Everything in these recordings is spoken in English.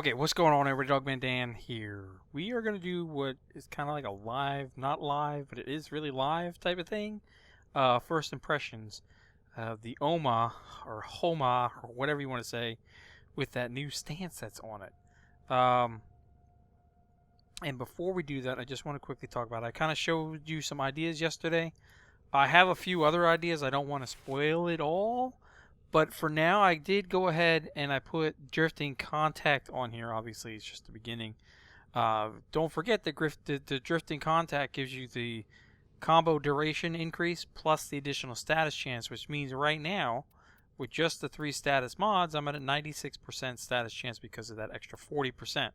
Okay, what's going on, everybody? Dogman Dan here. We are going to do what is kind of like a live, not live, but it is really live type of thing. First impressions of the OHMA, or HOMA, or whatever you want to say, with that new stance that's on it. And before we do that, I just want to quickly talk about it. I kind of showed you some ideas yesterday. I have a few other ideas. I don't want to spoil it all. But for now, I did go ahead and I put drifting contact on here. Obviously, it's just the beginning. Don't forget that the drifting contact gives you the combo duration increase plus the additional status chance, which means right now, with just the 3 status mods, I'm at a 96% status chance because of that extra 40%. I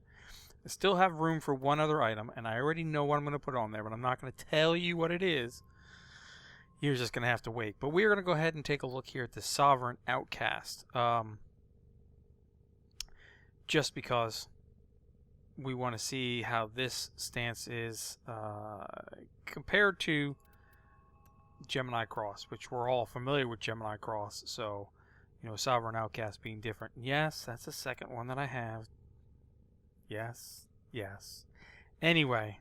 still have room for one other item, and I already know what I'm going to put on there, but I'm not going to tell you what it is. You're just going to have to wait. But we're going to go ahead and take a look here at the Sovereign Outcast. Just because we want to see how this stance is compared to Gemini Cross, which we're all familiar with Gemini Cross. So, you know, Sovereign Outcast being different. Yes, that's the second one that I have. Yes, yes. Anyway,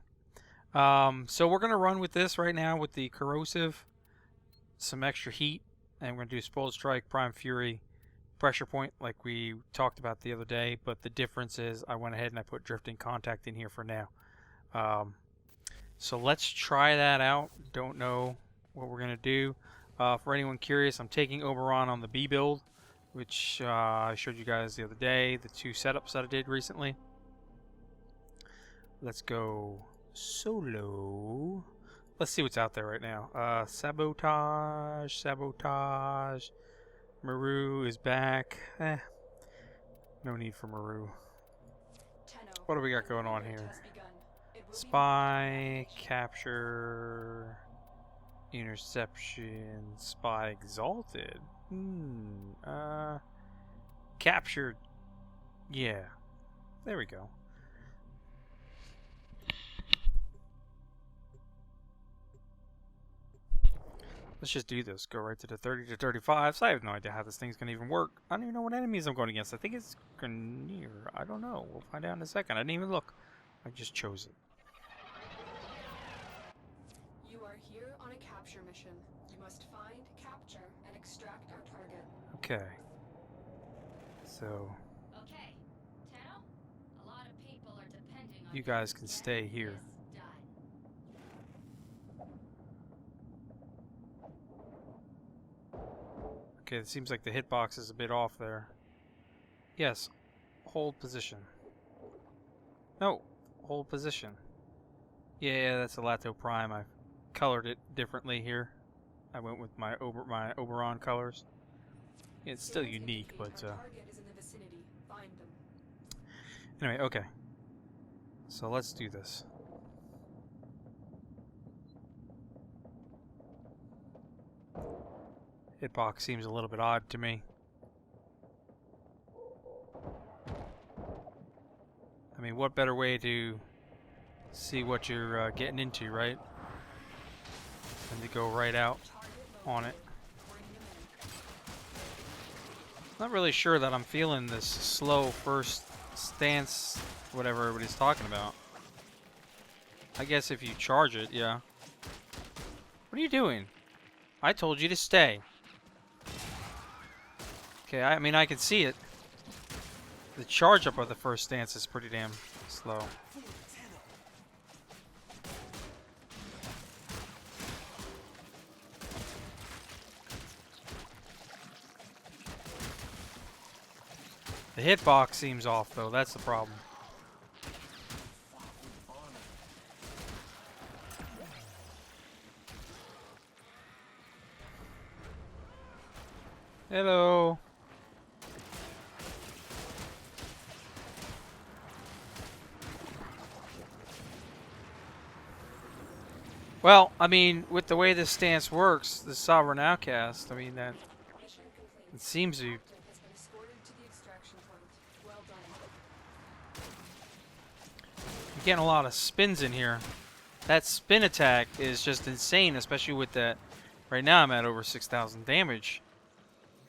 so we're going to run with this right now with the Corrosive, some extra heat, and we're going to do Spoiled Strike, Prime Fury, Pressure Point like we talked about the other day, but the difference is I went ahead and I put Drifting Contact in here for now. So let's try that out. Don't know what we're going to do. For anyone curious, I'm taking Oberon on the B build, which I showed you guys the other day, the 2 setups that I did recently. Let's go solo. Let's see what's out there right now. Sabotage. Maru is back. No need for Maru. What do we got going on here? Spy, capture, interception, spy exalted. Captured. Yeah. There we go. Let's just do this. Go right to the 30 to 35. So I have no idea how this thing's going to even work. I don't even know what enemies I'm going against. I think it's Grenier. I don't know. We'll find out in a second. I didn't even look. I just chose it. You are here on a capture mission. You must find, capture, and extract our target. Okay. So. Okay. Tano, a lot of people are depending on you guys can stay here. Okay, it seems like the hitbox is a bit off there. Yes, hold position. No, hold position. Yeah, that's a Lato Prime. I colored it differently here. I went with my Oberon colors. It's still unique, but anyway, okay. So let's do this. Hitbox seems a little bit odd to me. I mean, what better way to see what you're getting into, right? Than to go right out on it. Not really sure that I'm feeling this slow first stance, whatever everybody's talking about. I guess if you charge it, yeah. What are you doing? I told you to stay. Okay, I mean, I can see it. The charge up of the first stance is pretty damn slow. The hitbox seems off, though. That's the problem. Hello. Well, I mean, with the way this stance works, the Sovereign Outcast, I mean, that it seems to. You're getting a lot of spins in here. That spin attack is just insane, especially with that. Right now, I'm at over 6,000 damage.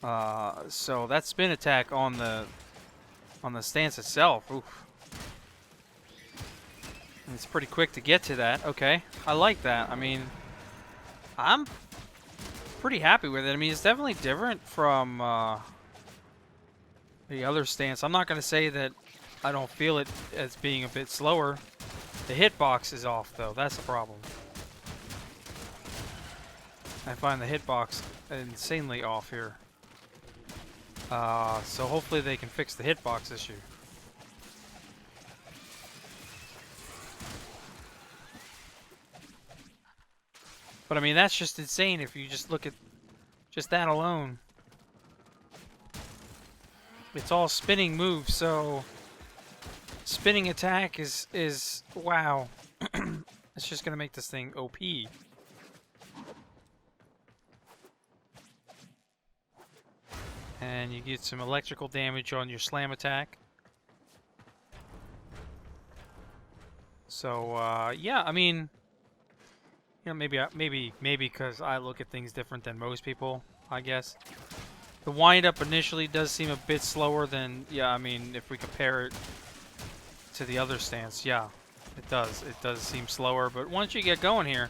So that spin attack on the on the stance itself. Oof. And it's pretty quick to get to that. Okay, I like that. I mean, I'm pretty happy with it. I mean, it's definitely different from the other stance. I'm not going to say that I don't feel it as being a bit slower. The hitbox is off, though. That's the problem. I find the hitbox insanely off here. So hopefully they can fix the hitbox issue. But I mean, that's just insane if you just look at just that alone. It's all spinning moves, so spinning attack is wow. It's just gonna make this thing OP. And you get some electrical damage on your slam attack. So yeah, I mean, you know, maybe because I look at things different than most people, I guess. The wind-up initially does seem a bit slower than, yeah, I mean, if we compare it to the other stance, yeah, it does. It does seem slower, but once you get going here,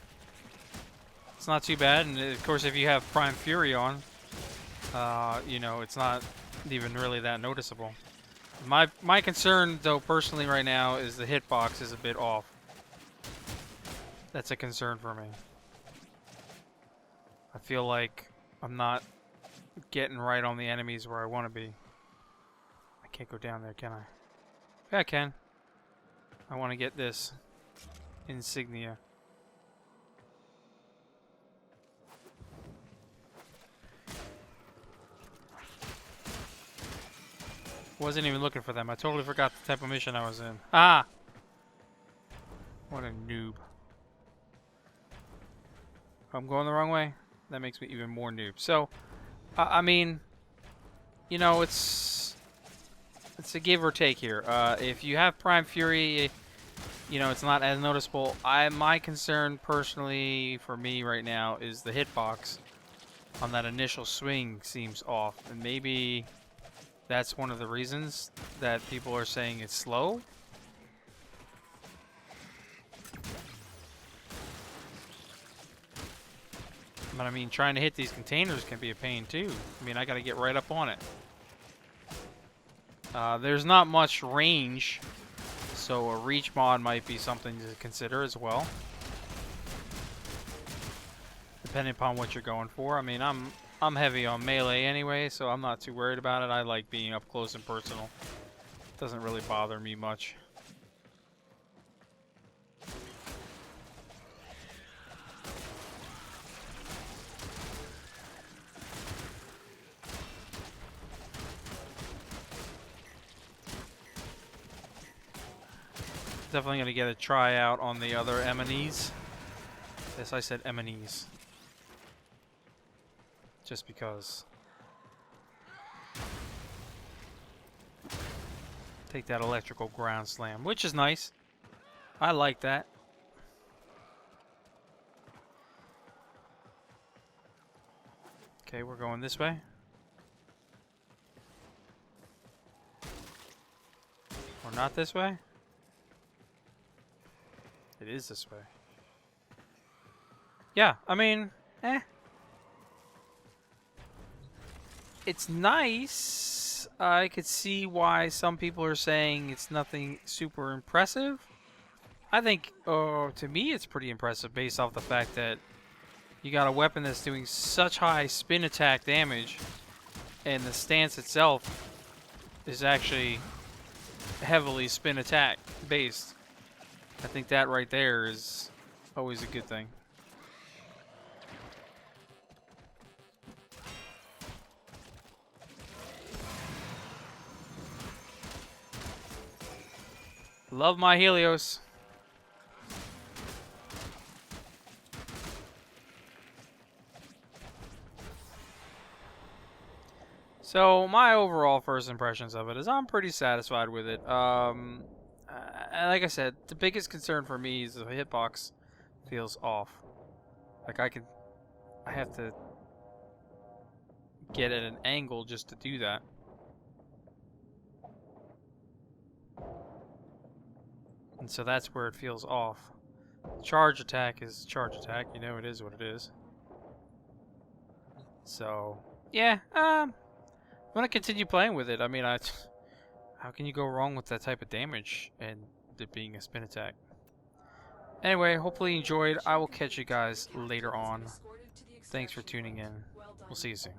it's not too bad. And of course, if you have Prime Fury on, you know, it's not even really that noticeable. My concern, though, personally right now, is the hitbox is a bit off. That's a concern for me. I feel like I'm not getting right on the enemies where I want to be. I can't go down there, can I? Yeah, I can. I want to get this insignia. Wasn't even looking for them. I totally forgot the type of mission I was in. Ah! What a noob. I'm going the wrong way? That makes me even more noob. So, I mean, you know, it's a give or take here. If you have Prime Fury, you know, it's not as noticeable. My concern personally for me right now is the hitbox on that initial swing seems off, and maybe that's one of the reasons that people are saying it's slow. But I mean, trying to hit these containers can be a pain too. I mean, I got to get right up on it. There's not much range, so a reach mod might be something to consider as well, depending upon what you're going for. I mean, I'm heavy on melee anyway, so I'm not too worried about it. I like being up close and personal. It doesn't really bother me much. Definitely gonna get a tryout on the other enemies. Yes, I said enemies. Just because. Take that electrical ground slam, which is nice. I like that. Okay, we're going this way. Or not this way? It is this way. Yeah, I mean, it's nice. I could see why some people are saying it's nothing super impressive. I think, to me, it's pretty impressive based off the fact that you got a weapon that's doing such high spin attack damage, and the stance itself is actually heavily spin attack based. I think that right there is always a good thing. Love my Helios. So my overall first impressions of it is I'm pretty satisfied with it. Like I said, the biggest concern for me is the hitbox feels off. Like I have to get at an angle just to do that. And so that's where it feels off. Charge attack is charge attack. You know, it is what it is. So, yeah. I'm going to continue playing with it. I mean, how can you go wrong with that type of damage and it being a spin attack? Anyway, hopefully you enjoyed. I will catch you guys later on. Thanks for tuning in. We'll see you soon.